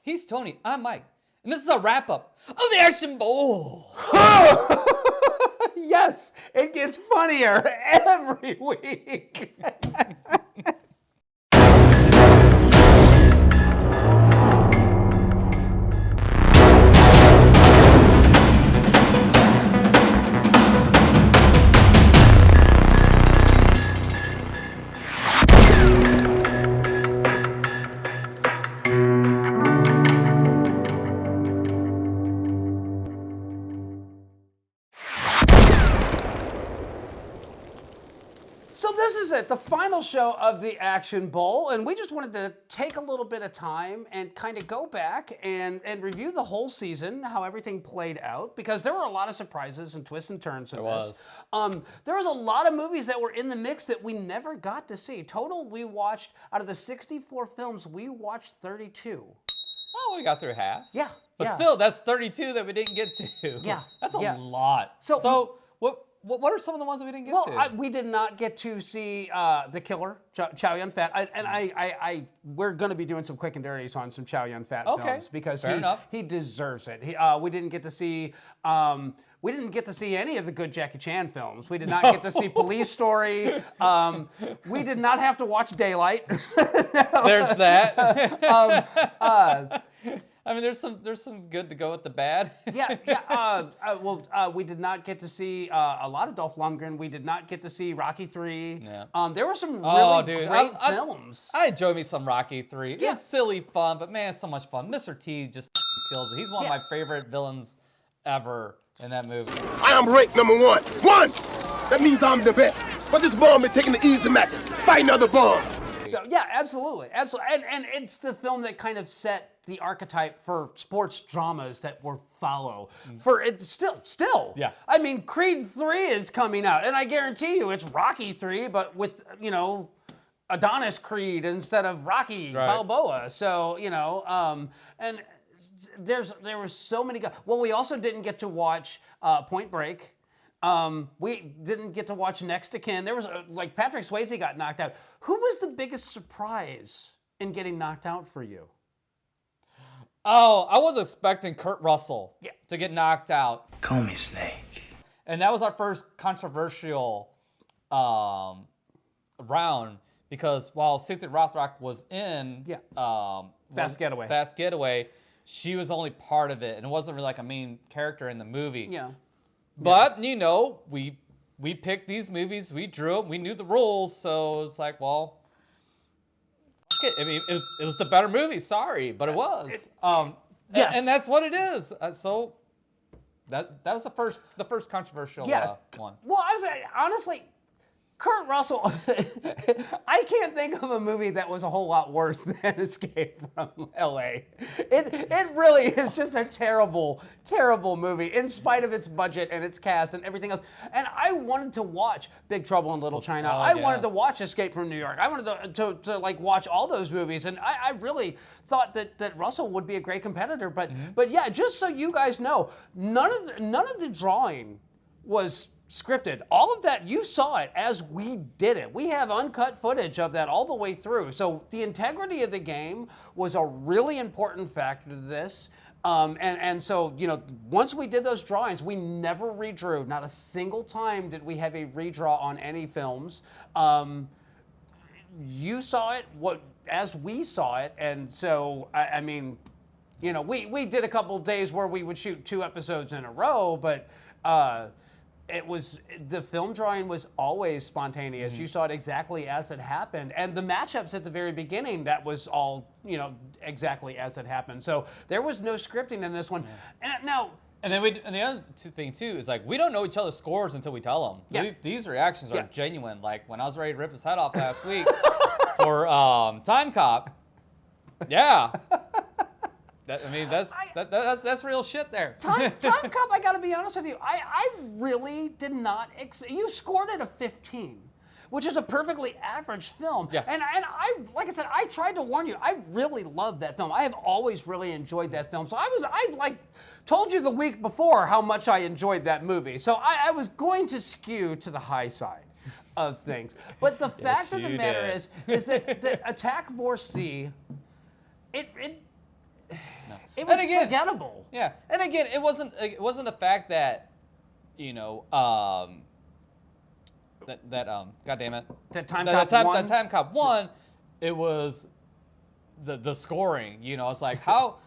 He's Tony. I'm Mike. And this is a wrap-up of the Action Bowl. Yes, it gets funnier every week. So this is it, the final show of the Action Bowl, and we just wanted to take a little bit of time and kind of go back and review the whole season, how everything played out, because there were a lot of surprises and twists and turns in this. There was a lot of movies that were in the mix that we never got to see. Total, we watched, out of the 64 films, we watched 32. Oh, we got through half. Yeah. But still, that's 32 that we didn't get to. Yeah. That's a lot. So what are some of the ones that we didn't get to? Well, we did not get to see The Killer, Chow Yun-fat. We're going to be doing some quick and dirties on some Chow Yun-fat films because he deserves it. We didn't get to see... we didn't get to see any of the good Jackie Chan films. We did not get to see Police Story. We did not have to watch Daylight. There's that. I mean, there's some good to go with the bad. We did not get to see a lot of Dolph Lundgren. We did not get to see Rocky 3. Yeah. There were some really great films. I enjoyed me some Rocky 3. Yeah. It's silly fun, but man, it's so much fun. Mr. T just kills it. He's one of my favorite villains ever in that movie. I am ranked number one. One! That means I'm the best. But this bomb is taking the easy matches, fighting other bombs. So yeah, absolutely. And it's the film that kind of set the archetype for sports dramas that we'll follow. For it still. Yeah. I mean, Creed 3 is coming out, and I guarantee you it's Rocky 3, but with, Adonis Creed instead of Rocky Balboa. So, and there were so many guys. Well, we also didn't get to watch Point Break. We didn't get to watch Next to Kin. There was Patrick Swayze got knocked out. Who was the biggest surprise in getting knocked out for you? Oh, I was expecting Kurt Russell to get knocked out. Call me Snake. And that was our first controversial round because while Cynthia Rothrock was in Fast Getaway, she was only part of it, and it wasn't really like a main character in the movie. Yeah. But, we picked these movies, we drew them, we knew the rules, so it's like, well, fuck it. I mean, it was the better movie, sorry, but it was. And that's what it is. So that was the first controversial one. Well, honestly, Kurt Russell, I can't think of a movie that was a whole lot worse than Escape from L.A. It really is just a terrible, terrible movie in spite of its budget and its cast and everything else. And I wanted to watch Big Trouble in Little China. I wanted to watch Escape from New York. I wanted to watch all those movies. And I really thought that Russell would be a great competitor. But yeah, just so you guys know, none of the drawing was scripted. All of that, you saw it as we did it. We have uncut footage of that all the way through. So the integrity of the game was a really important factor to this. And so, once we did those drawings, we never redrew. Not a single time did we have a redraw on any films. You saw it as we saw it. And so, I mean, we did a couple days where we would shoot 2 episodes in a row, but the film drawing was always spontaneous. You saw it exactly as it happened. And the matchups at the very beginning, that was all, exactly as it happened. So there was no scripting in this one. And the other thing too is we don't know each other's scores until we tell them. Yeah. These reactions are genuine. Like when I was ready to rip his head off last week for Time Cop. Yeah. That's real shit there. Time Cop, I gotta be honest with you, I really did not expect. You scored it a 15, which is a perfectly average film. Yeah. And I, like I said, I tried to warn you. I really love that film. I have always really enjoyed that film. So I told you the week before how much I enjoyed that movie. So I was going to skew to the high side of things. But the fact of the matter is that Attack Force C, It was And again, forgettable. Yeah, and again, it wasn't the fact that, God damn it, That Time the Cop time, won? the Time Cop won. It was the scoring. It's like how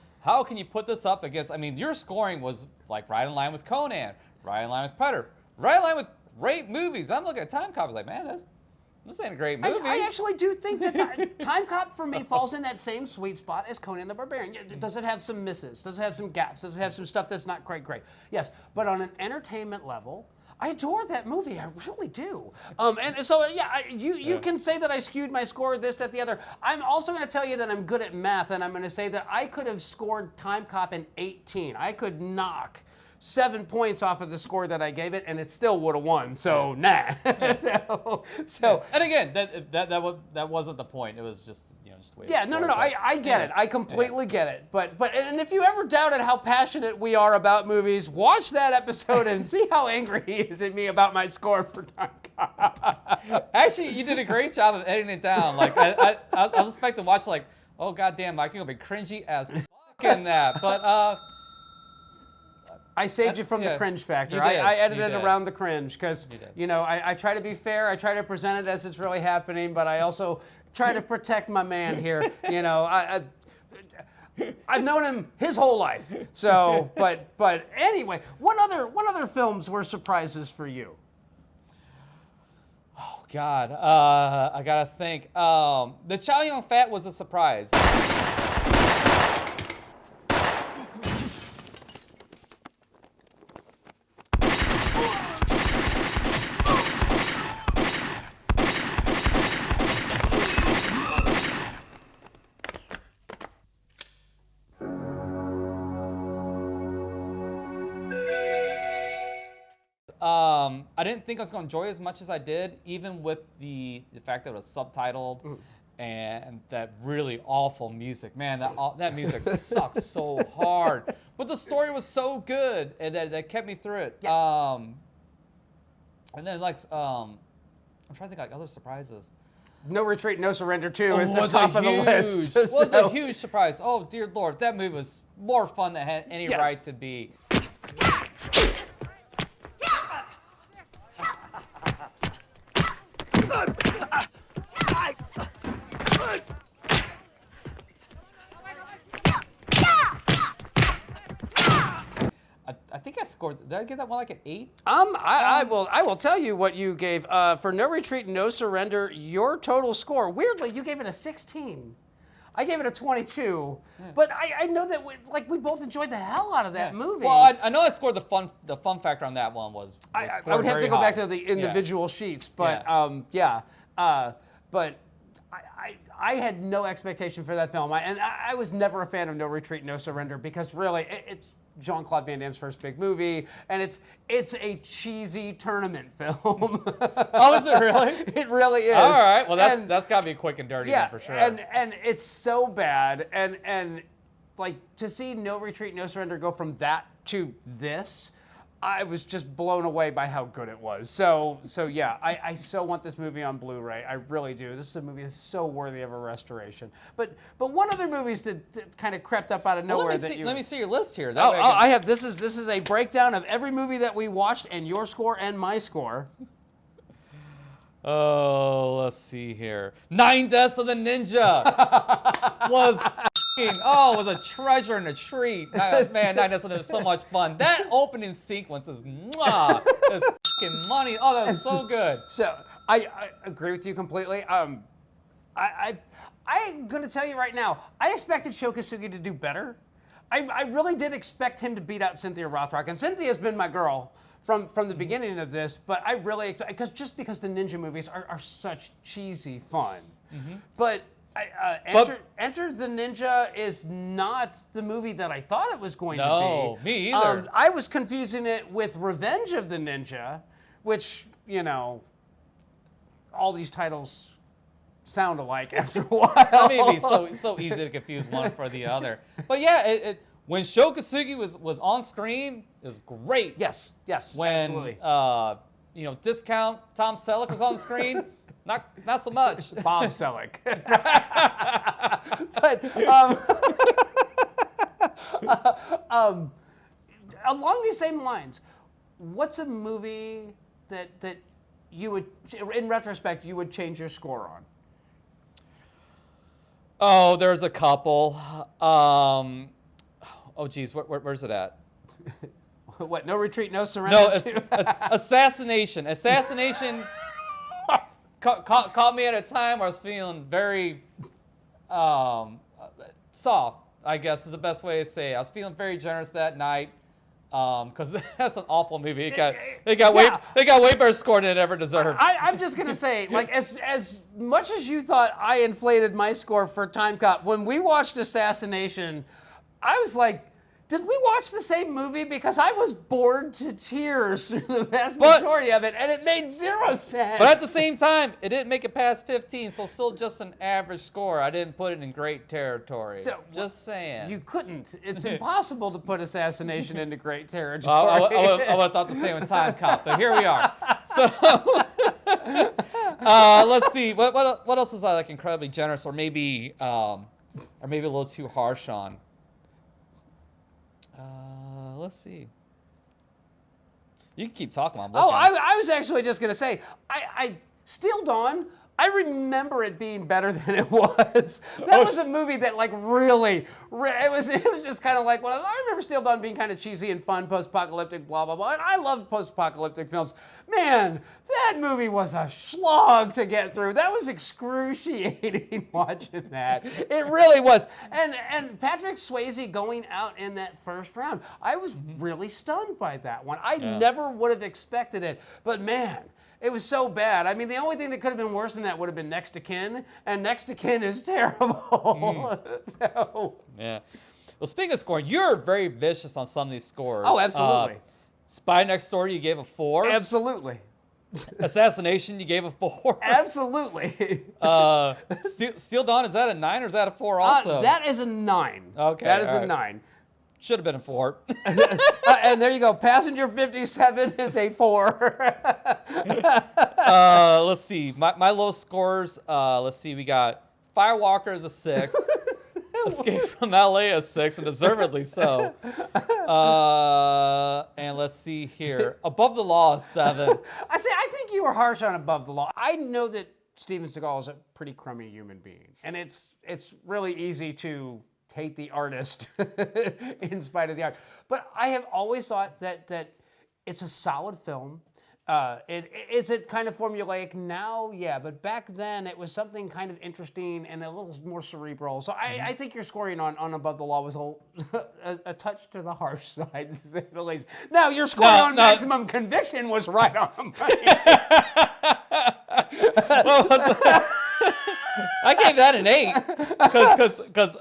can you put this up against? I mean, your scoring was like right in line with Conan, right in line with Predator, right in line with great movies. I'm looking at Time Cop. I was like, man, this ain't a great movie. I actually do think that Time Cop for me falls in that same sweet spot as Conan the Barbarian. Does it have some misses? Does it have some gaps? Does it have some stuff that's not quite great? Yes, but on an entertainment level, I adore that movie. I really do. And so, yeah, you can say that I skewed my score, this, that, the other. I'm also going to tell you that I'm good at math, and I'm going to say that I could have scored Time Cop in 18. I could knock 7 points off of the score that I gave it, and it still would have won. So, nah. so, and again, that wasn't the point. It was just just the way. Yeah, it no. scored, I get it. I completely get it. But and if you ever doubted how passionate we are about movies, watch that episode and see how angry he is at me about my score for Time Cop. Actually, you did a great job of editing it down. Like I was expecting to watch like, oh goddamn, Mike, you're gonna be cringy as fuck in that. But I saved you from the cringe factor. You did. I edited You did. around the cringe because, I try to be fair. I try to present it as it's really happening, but I also try to protect my man here. I've known him his whole life. So, but anyway, what other films were surprises for you? oh god, I gotta think. The Chow Yun Fat was a surprise. I didn't think I was going to enjoy it as much as I did, even with the fact that it was subtitled and that really awful music. Man, that music sucks so hard. But the story was so good, and that kept me through it. Yeah. And then I'm trying to think like other surprises. No Retreat, No Surrender 2 is the Was top a of the huge- list. Was So- a huge surprise. Oh dear Lord, that movie was more fun than it had any Yes. right to be. I think I scored. Did I give that one like an 8? I will tell you what you gave for No Retreat, No Surrender. Your total score, weirdly, you gave it a 16. I gave it a 22. But I know that we both enjoyed the hell out of that movie. Well, I know I scored the fun factor on that one was I scored would have to very go back high. to the individual sheets, but Yeah. but I had no expectation for that film, and I was never a fan of No Retreat, No Surrender because really it's Jean-Claude Van Damme's first big movie, and it's a cheesy tournament film. Oh, is it really? It really is. All right. Well, And- that's got to be quick and dirty yeah, then for sure. and it's so bad, and like to see No Retreat, No Surrender go from that to this, I was just blown away by how good it was. So yeah, I so want this movie on Blu-ray. I really do. This is a movie that's so worthy of a restoration. But what other movies that kind of crept up out of Well, nowhere let me see your list here. Oh, I have. This is a breakdown of every movie that we watched and your score and my score. Oh, let's see here. 9 Deaths of the Ninja was a treasure and a treat. Man, 9 Deaths of the Ninja was so much fun. That opening sequence is fucking money. Oh, that was so good. So I agree with you completely. I'm going to tell you right now, I expected Shokasugi to do better. I really did expect him to beat out Cynthia Rothrock, and Cynthia's been my girl from the beginning of this, but I really, because the ninja movies are such cheesy fun. But Enter the Ninja is not the movie that I thought it was going to be. No, me either. I was confusing it with Revenge of the Ninja, which, all these titles sound alike after a while. I mean, it's so easy to confuse one for the other. But yeah, when Shokasugi was on screen, it was great. Yes, When absolutely. Discount Tom Selleck was on the screen, not so much. Bob Selleck. Along these same lines, what's a movie that you would, in retrospect, you would change your score on? Oh, there's a couple. Oh, geez, where's it at? What? No Retreat, No Surrender? No, it's Assassination. Assassination caught me at a time where I was feeling very soft, I guess is the best way to say it. I was feeling very generous that night because that's an awful movie. It got way better score than it ever deserved. I'm just gonna say, like, as much as you thought I inflated my score for Time Cop, when we watched Assassination, I was like, did we watch the same movie? Because I was bored to tears through the vast majority of it, and it made 0 sense. But at the same time, it didn't make it past 15, so still just an average score. I didn't put it in great territory. So, just saying. You couldn't. It's impossible to put Assassination into great territory. I would have thought the same with Time Cop, but here we are. So, let's see. What else was I like incredibly generous, or maybe a little too harsh on? Let's see. You can keep talking. I'm looking. I was actually just gonna say, I Steel Dawn. I remember it being better than it was. That was a movie that, like, really, it was just kind of like, well, I remember Steel Dawn being kind of cheesy and fun, post-apocalyptic, blah, blah, blah. And I love post-apocalyptic films. Man, that movie was a slog to get through. That was excruciating watching that. It really was. And Patrick Swayze going out in that first round, I was really stunned by that one. I never would have expected it. But, man, it was so bad. I mean, the only thing that could have been worse than that would have been Next to Kin, and Next to Kin is terrible. So. Yeah. Well, speaking of scoring, you're very vicious on some of these scores. Oh, absolutely. Spy Next Door, you gave a 4. Absolutely. Assassination, you gave a 4. Absolutely. Steel Dawn, is that a 9 or is that a 4 also? That is a 9. Okay. That is a 9. Should have been a 4. And there you go. Passenger 57 is a 4. Let's see. My low scores, let's see. We got Firewalker as a 6. Escape from LA a 6, and deservedly so. And let's see here. Above the Law is 7. I think you were harsh on Above the Law. I know that Steven Seagal is a pretty crummy human being. And it's really easy to hate the artist in spite of the art. But I have always thought that it's a solid film. Is it kind of formulaic now? Yeah, but back then it was something kind of interesting and a little more cerebral. So I think your scoring on Above the Law was a touch to the harsh side, to say the least. Now, your score on Maximum Conviction was right on the money. I gave that an 8 because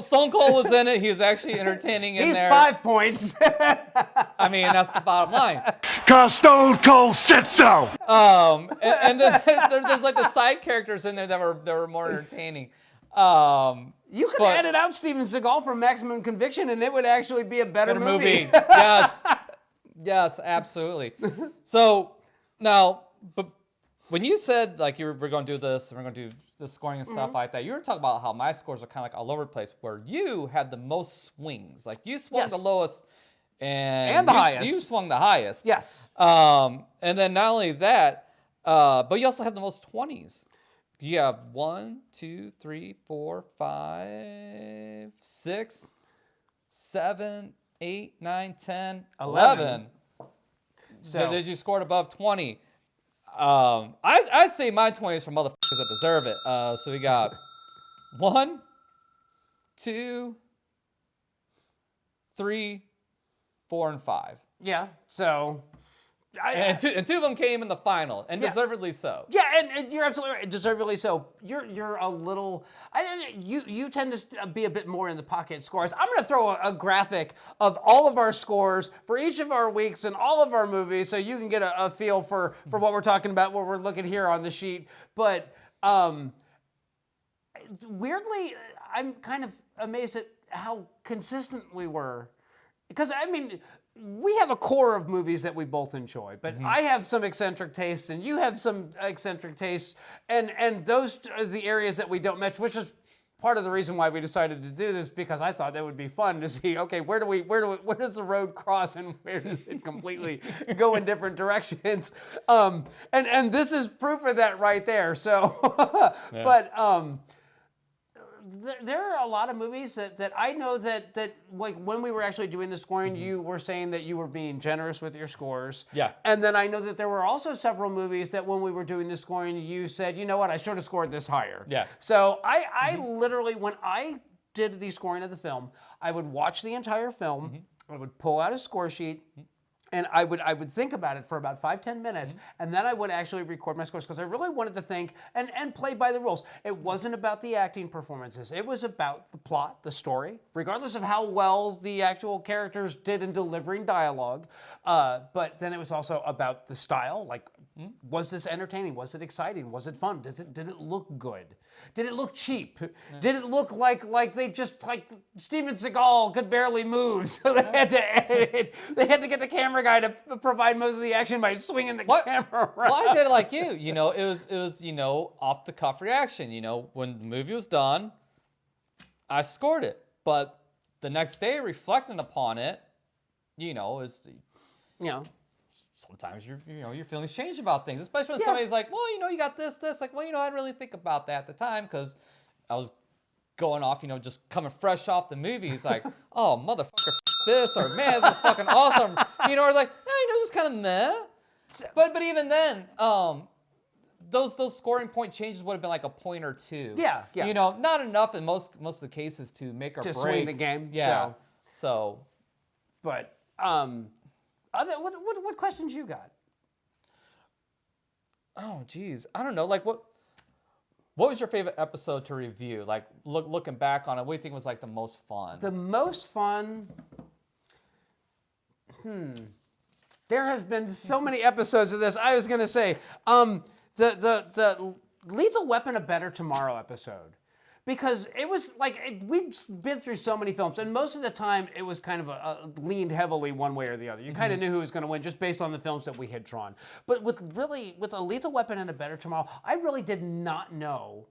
Stone Cold was in it. He was actually entertaining in there. He's 5 points. I mean, that's the bottom line. Cause Stone Cold said so. And then there's like the side characters in there that were more entertaining. You could edit out Steven Seagal from Maximum Conviction, and it would actually be a better movie. Yes, absolutely. So now, but when you said like we're going to do this and we're going to do the scoring and stuff like that, you were talking about how my scores are kind of like all over the place, where you had the most swings. Like you swung the lowest and the highest. You swung the highest. Yes. And then not only that, but you also have the most 20s. You have 1, 2, 3, 4, 5, 6, 7, 8, 9, 10, 11. So did you scored above 20? I say my 20s for motherfuckers that deserve it. So we got 1, 2, 3, 4, and 5. Yeah. So. And two of them came in the final, and deservedly so. Yeah, and you're absolutely right. Deservedly so. You're a little. You tend to be a bit more in the pocket scores. I'm going to throw a graphic of all of our scores for each of our weeks and all of our movies, so you can get a feel for what we're talking about, what we're looking here on the sheet. But weirdly, I'm kind of amazed at how consistent we were, because I mean, we have a core of movies that we both enjoy, but I have some eccentric tastes and you have some eccentric tastes, and those are the areas that we don't match, which is part of the reason why we decided to do this, because I thought that would be fun to see, okay, where does the road cross and where does it completely go in different directions? And this is proof of that right there. So, Yeah. but there are a lot of movies that I know that like when we were actually doing the scoring, you were saying that you were being generous with your scores. Yeah. And then I know that there were also several movies that when we were doing the scoring, you said, you know what, I should have scored this higher. Yeah. So I literally, when I did the scoring of the film, I would watch the entire film, I would pull out a score sheet, and I would think about it for about 5-10 minutes, and then I would actually record my scores, because I really wanted to think and play by the rules. It wasn't about the acting performances. It was about the plot, the story, regardless of how well the actual characters did in delivering dialogue. But then it was also about the style, like, was this entertaining? Was it exciting? Was it fun? Did it look good? Did it look cheap? Did it look like they just, like Steven Seagal could barely move, so they had to edit, they had to get the camera guy to provide most of the action by swinging the camera around. Well, I did it like you. You know, it was you know, off the cuff reaction. You know, when the movie was done, I scored it. But the next day, reflecting upon it, you know, sometimes your feelings change about things, especially when somebody's like, well, you know, you got this, like, well, you know, I didn't really think about that at the time because I was going off, you know, just coming fresh off the movie. It's like, oh, motherfucker, this, or man, this is fucking awesome. You know, or like, you know, just kind of meh. But even then, those scoring point changes would have been like a point or two. Yeah. You know, not enough in most of the cases to make or to break swing the game. Yeah. So. But what questions you got? Oh, geez, I don't know. Like, what was your favorite episode to review? Like, looking back on it, what do you think was like the most fun? The most fun. There have been so many episodes of this. I was gonna say, the Lethal Weapon: A Better Tomorrow episode, because it was like we've been through so many films, and most of the time it was kind of leaned heavily one way or the other. You kind of knew who was going to win just based on the films that we had drawn. But with A Lethal Weapon and A Better Tomorrow, I really did not know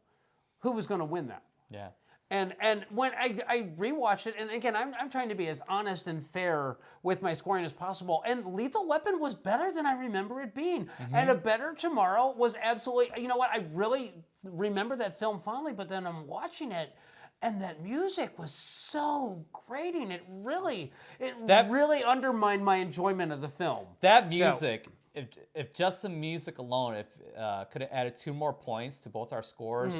who was going to win that. Yeah. And when I rewatched it, and again, I'm trying to be as honest and fair with my scoring as possible, and Lethal Weapon was better than I remember it being. And A Better Tomorrow was absolutely, you know what, I really remember that film fondly, but then I'm watching it, and that music was so grating. It really undermined my enjoyment of the film. That music, if just the music alone, if could have added 2 more points to both our scores,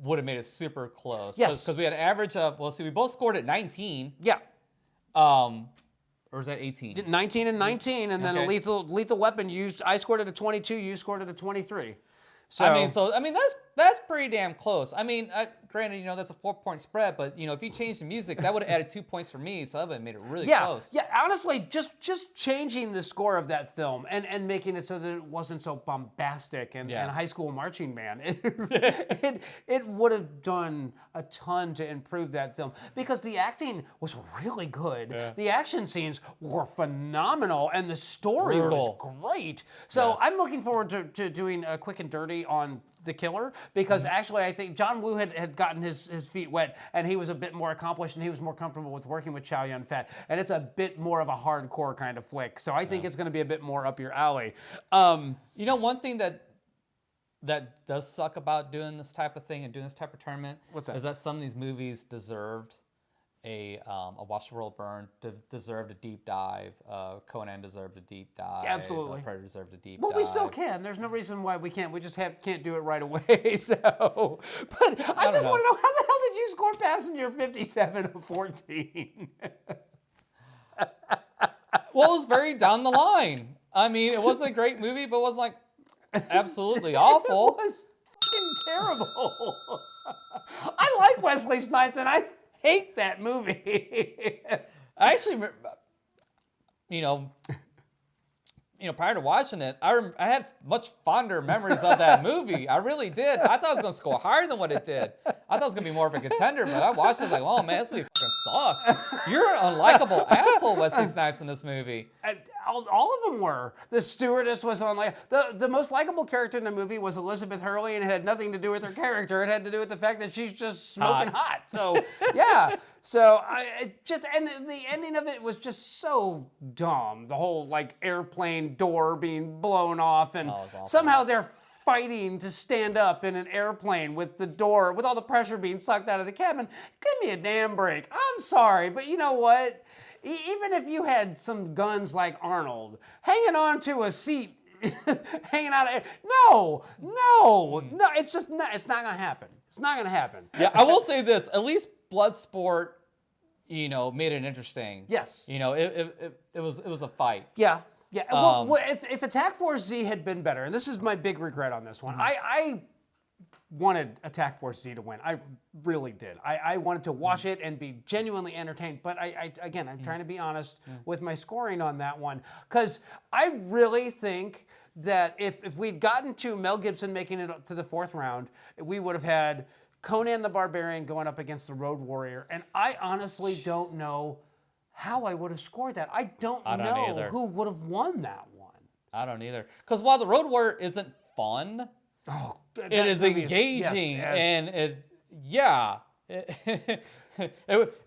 would have made it super close. Yes. Because we had an average of, well, see, we both scored at 19. Yeah. Or was that 18? 19 and 19, and then Okay. A Lethal Weapon I scored it at 22, you scored it at 23. So I mean, that's pretty damn close. I mean, granted, you know, that's a 4-point spread, but you know, if you changed the music, that would have added 2 points for me, so that would have made it really close. Yeah, honestly, just changing the score of that film and making it so that it wasn't so bombastic and High School Marching Band, it would have done a ton to improve that film, because the acting was really good. Yeah. The action scenes were phenomenal, and the story was great. So I'm looking forward to doing a quick and dirty on The Killer, because actually I think John Woo had gotten his feet wet, and he was a bit more accomplished, and he was more comfortable with working with Chow Yun-fat, and it's a bit more of a hardcore kind of flick, so I think it's going to be a bit more up your alley. You know, one thing that does suck about doing this type of thing and doing this type of tournament is that some of these movies deserved a Watch the World Burn, deserved a deep dive. Conan deserved a deep dive. Absolutely. Predator deserved a deep dive. Well, we still can. There's no reason why we can't. We just can't do it right away. So, but I just want to know, how the hell did you score Passenger 57 of 14? Well, it was very down the line. I mean, it wasn't a great movie, but it wasn't like absolutely awful. It was fucking terrible. I like Wesley Snipes, and I hate that movie. I actually, prior to watching it, I had much fonder memories of that movie. I really did. I thought it was going to score higher than what it did. I thought it was going to be more of a contender, but I watched it like, oh man, this movie fucking sucks. You're an unlikable asshole, Wesley Snipes, in this movie. All of them were. The stewardess was the most likable character in the movie was Elizabeth Hurley, and it had nothing to do with her character. It had to do with the fact that she's just smoking hot. So yeah. So the ending of it was just so dumb. The whole like airplane door being blown off, and somehow they're fighting to stand up in an airplane with the door, with all the pressure being sucked out of the cabin. Give me a damn break. I'm sorry, but you know what? Even if you had some guns like Arnold, hanging on to a seat, hanging out of no, it's just not, it's not gonna happen. It's not gonna happen. Yeah, I will say this, at least Bloodsport, you know, made it interesting. Yes. You know, it was a fight. Yeah. Yeah, well, if Attack Force Z had been better, and this is my big regret on this one, I wanted Attack Force Z to win. I really did. I wanted to watch it and be genuinely entertained, but I'm trying to be honest with my scoring on that one, because I really think that if we'd gotten to Mel Gibson making it up to the 4th round, we would have had Conan the Barbarian going up against the Road Warrior, and I honestly don't know how I would have scored that. I don't know either. who would have won that one. I don't either. Because while the Road Warrior isn't fun, it is engaging, and it's it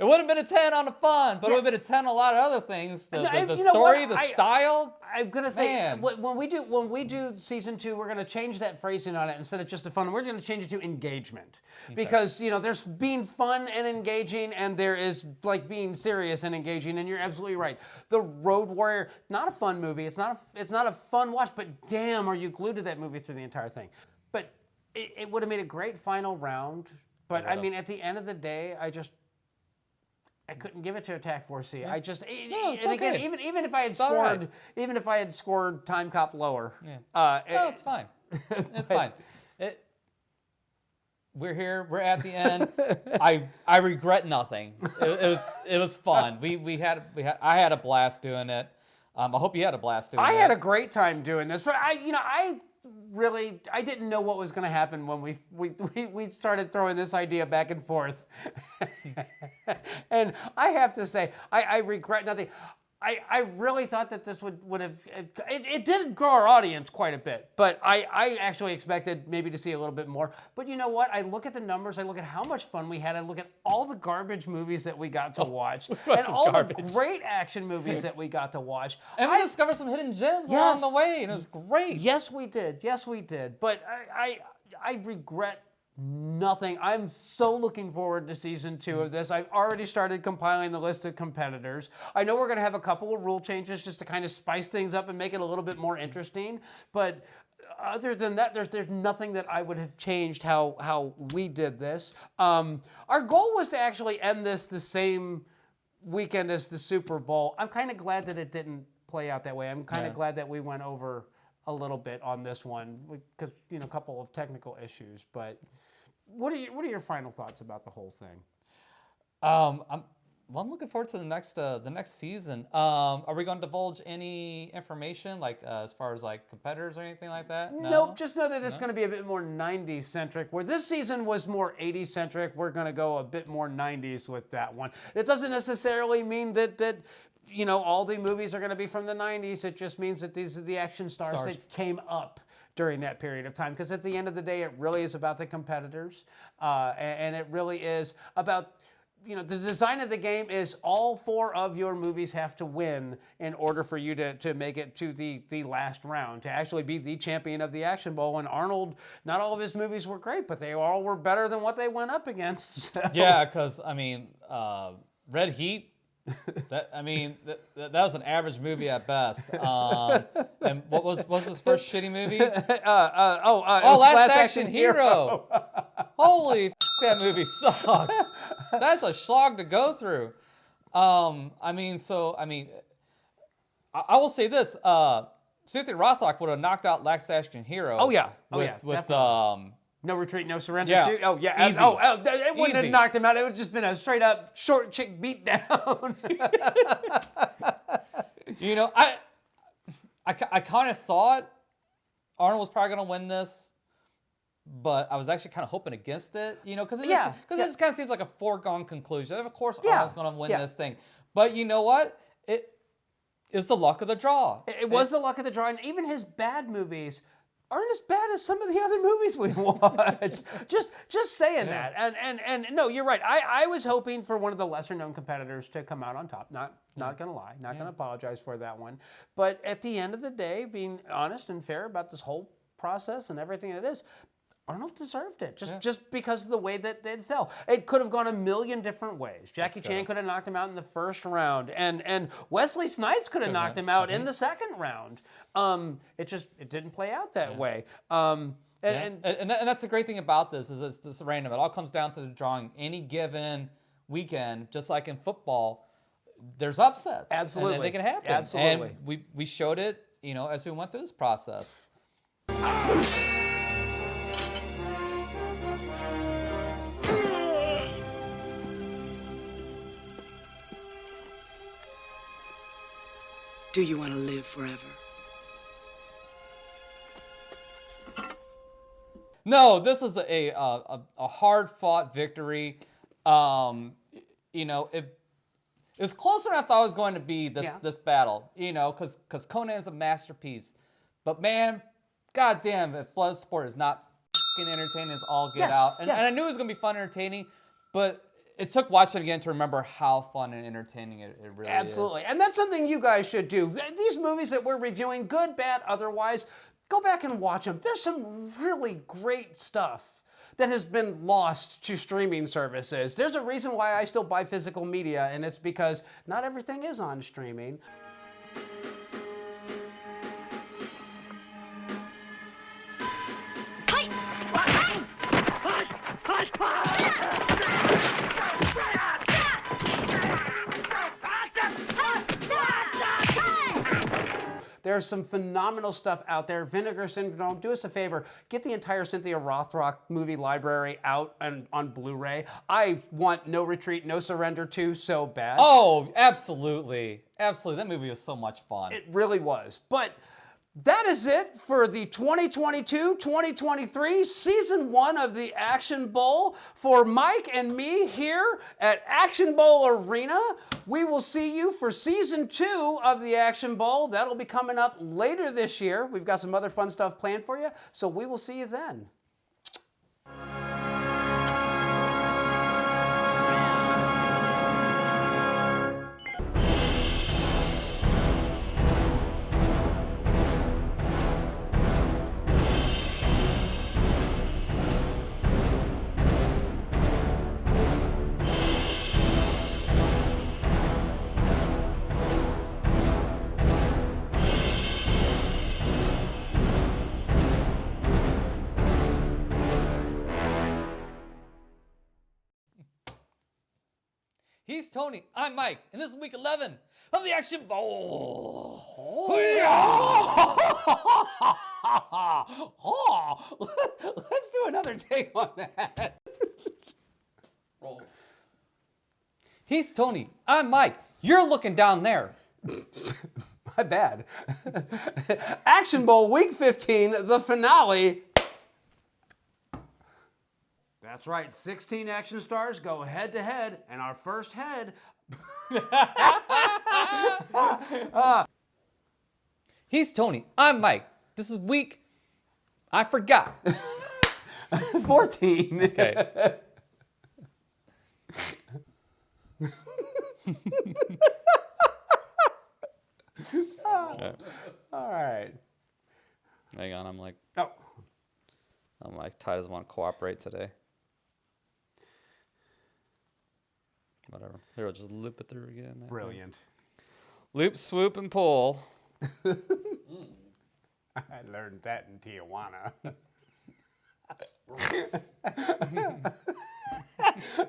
would have been a 10 on the fun, but it would have been a 10 on a lot of other things. The story, the style. I'm gonna say when we do season 2, we're gonna change that phrasing on it. Instead of just a fun, we're gonna change it to engagement, because you know there's being fun and engaging, and there is like being serious and engaging. And you're absolutely right. The Road Warrior, not a fun movie. It's not a fun watch, but damn, are you glued to that movie through the entire thing? But it would have made a great final round. But I mean, at the end of the day, I couldn't give it to Attack Force Z. I just again, even if I had scored Time Cop lower, it's fine. It's fine. We're here. We're at the end. I regret nothing. It was fun. I had a blast doing it. I hope you had a blast doing it. I had a great time doing this. I didn't know what was going to happen when we started throwing this idea back and forth. And I have to say, I regret nothing. I really thought that this would have, it did grow our audience quite a bit, but I actually expected maybe to see a little bit more. But you know what? I look at the numbers, I look at how much fun we had, I look at all the garbage movies that we got to watch, and all the great action movies that we got to watch. And we discovered some hidden gems along the way, and it was great. Yes, we did. But I regret nothing. I'm so looking forward to season 2 of this. I've already started compiling the list of competitors. I know we're going to have a couple of rule changes just to kind of spice things up and make it a little bit more interesting. But other than that, there's nothing that I would have changed how we did this. Our goal was to actually end this the same weekend as the Super Bowl. I'm kind of glad that it didn't play out that way. I'm kind of glad that we went over a little bit on this one because a couple of technical issues. But what are your final thoughts about the whole thing? I'm looking forward to the next season. Are we going to divulge any information like as far as like competitors or anything like that? No? Nope. Just know that it's going to be a bit more 90s centric. Where this season was more 80s centric, we're going to go a bit more 90s with that one. It doesn't necessarily mean that all the movies are going to be from the 90s. It just means that these are the action stars that came up during that period of time. Because at the end of the day, it really is about the competitors. And it really is about, the design of the game is all 4 of your movies have to win in order for you to make it to the last round, to actually be the champion of the Action Bowl. And Arnold, not all of his movies were great, but they all were better than what they went up against. So. Yeah, because, Red Heat, that was an average movie at best. And what was his first shitty movie? Last Action Hero. Holy that movie sucks. That's a slog to go through. I will say this. Cynthia Rothrock would have knocked out Last Action Hero. Oh yeah. With No Retreat, No Surrender. Yeah. Too? Oh yeah. Easy. It wouldn't have knocked him out. It would have just been a straight up short chick beat down. I kind of thought Arnold was probably going to win this. but I was actually kind of hoping against it, because it Yeah, just kind of seems like a foregone conclusion. Of course, Yeah, Arnold's going to win yeah. this thing, but you know what? It's the luck of the draw. It was the luck of the draw, and even his bad movies aren't as bad as some of the other movies we watched. just saying that. And no, you're right. I was hoping for one of the lesser known competitors to come out on top. Not gonna lie, not gonna apologize for that one. But at the end of the day, being honest and fair about this whole process and everything it is, Arnold deserved it, just because of the way that it fell. It could have gone a million different ways. Jackie Chan could have knocked him out in the first round, and Wesley Snipes could have knocked him out in the second round. It didn't play out that way. And that's the great thing about this is it's random. It all comes down to the drawing. Any given weekend, just like in football, there's upsets. Absolutely, and they can happen. Absolutely, and we showed it, as we went through this process. Do you want to live forever? No, this is a hard-fought victory. It was closer than I thought it was going to be, this battle, because Conan's a masterpiece. But man, goddamn, if Bloodsport is not f***ing entertaining as all get out. And I knew it was going to be fun and entertaining, but it took watching it again to remember how fun and entertaining it really is. Absolutely. And that's something you guys should do. These movies that we're reviewing, good, bad, otherwise, go back and watch them. There's some really great stuff that has been lost to streaming services. There's a reason why I still buy physical media, and it's because not everything is on streaming. There's some phenomenal stuff out there. Vinegar Syndrome, do us a favor, get the entire Cynthia Rothrock movie library out on Blu-ray. I want No Retreat, No Surrender 2 so bad. Oh, absolutely. Absolutely. That movie was so much fun. It really was. But that is it for the 2022-2023 Season 1 of the Action Bowl. For Mike and me here at Action Bowl Arena, we will see you for Season 2 of the Action Bowl. That'll be coming up later this year. We've got some other fun stuff planned for you, so we will see you then. He's Tony. I'm Mike, and this is week 11 of the Action Bowl. Let's do another take on that. Roll. He's Tony. I'm Mike. You're looking down there. My bad. Action Bowl Week 15, the finale. That's right, 16 action stars go head to head, and our first head. He's Tony. I'm Mike. This is week. I forgot. 14. Okay. All right. Hang on, I'm like Ty doesn't want to cooperate today. Whatever. Here, we'll just loop it through again. Brilliant. Loop, swoop, and pull. I learned that in Tijuana.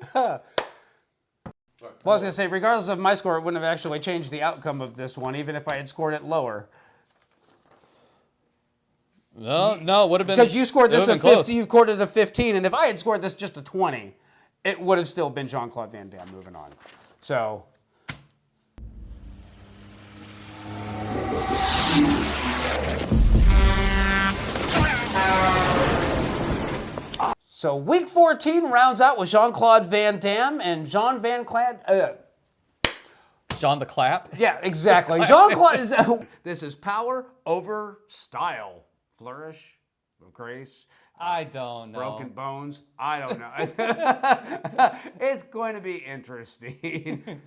Well, I was going to say, regardless of my score, it wouldn't have actually changed the outcome of this one, even if I had scored it lower. No, it would have been. Because you scored this a 50, 50, you scored it a 15, and if I had scored this just a 20, it would have still been Jean-Claude Van Damme moving on. So. So week 14 rounds out with Jean-Claude Van Damme and Jean Van Clad. John the Clap. Yeah, exactly. Jean-Claude is. This is power over style. Flourish, grace. I don't know. Broken bones. I don't know. It's going to be interesting.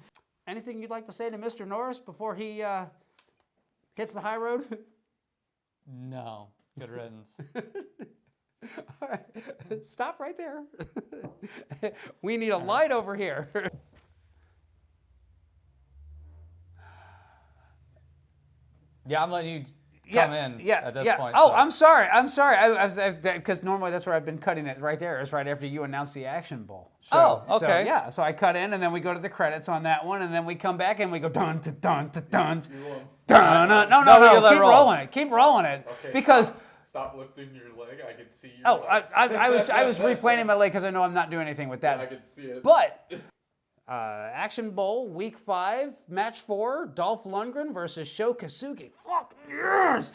Anything you'd like to say to Mr. Norris before he hits the high road? No. Good riddance. All right. Stop right there. We need a light over here. Yeah, I'm letting you come in at this point. Oh, so. I'm sorry. Because normally that's where I've been cutting it right there. It's right after you announce the Action Bowl. So, Oh, okay. So I cut in and then we go to the credits on that one and then we come back and we go dun dun dun dun dun. Dun, no, keep rolling it. Keep rolling it. Okay, because. Stop lifting your leg. I can see your Oh, legs. I was replanting my leg because I know I'm not doing anything with that. I can see it. But Action Bowl, Week 5, Match 4, Dolph Lundgren versus Sho Kosugi. Fuck yes!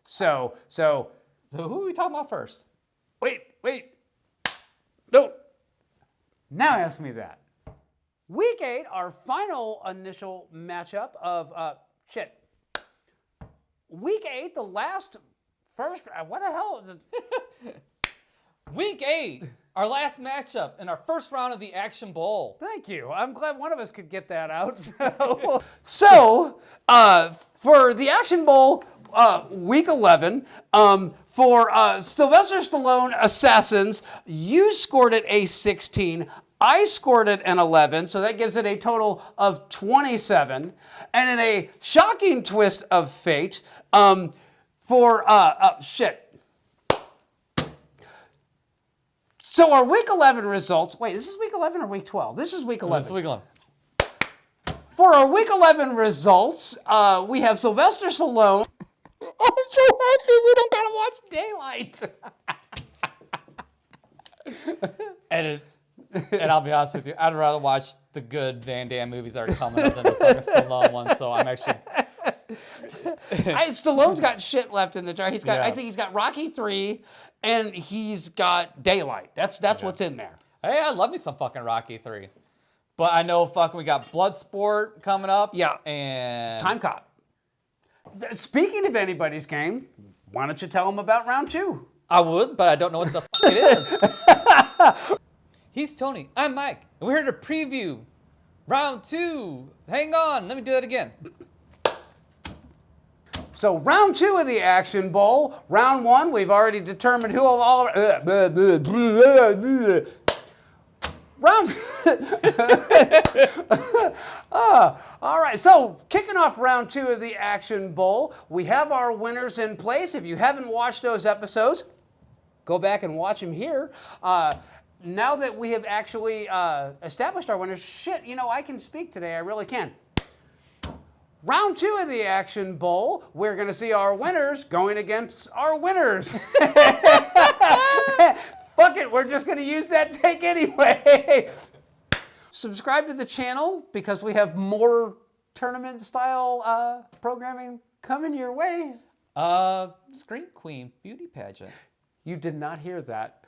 So who are we talking about first? wait. No. Now ask me that. Week 8, our final initial matchup of Week 8, the first. What the hell is it? Week 8, our last matchup in our first round of the Action Bowl. Thank you. I'm glad one of us could get that out. So for the Action Bowl, Week 11, for Sylvester Stallone Assassins, you scored it a 16. I scored it an 11, so that gives it a total of 27. And in a shocking twist of fate, So our Week 11 results, wait, is this Week 11 or Week 12? This is Week 11. This is Week 11. For our Week 11 results, we have Sylvester Stallone. I'm so happy we don't gotta watch Daylight. And I'll be honest with you, I'd rather watch the good Van Damme movies that are coming up than the fucking Stallone ones. So I'm actually. Stallone's got shit left in the jar. I Yeah. think he's got Rocky 3, and he's got Daylight. That's what's in there. Hey, I love me some fucking Rocky 3. But I know fucking we got Bloodsport coming up. Yeah. And Time Cop. Speaking of anybody's game, why don't you tell them about round 2? I would, but I don't know what the fuck it is. He's Tony. I'm Mike. And we're here to preview round 2. Hang on. Let me do that again. So round 2 of the Action Bowl. Round 1, we've already determined who of all. Round. All right, so kicking off round 2 of the Action Bowl, we have our winners in place. If you haven't watched those episodes, go back and watch them here. Now that we have actually established our winners, I can speak today. I really can. Round 2 of the Action Bowl, we're going to see our winners going against our winners. Fuck it, we're just going to use that take anyway. Subscribe to the channel because we have more tournament-style programming coming your way. Scream Queen beauty pageant. You did not hear that.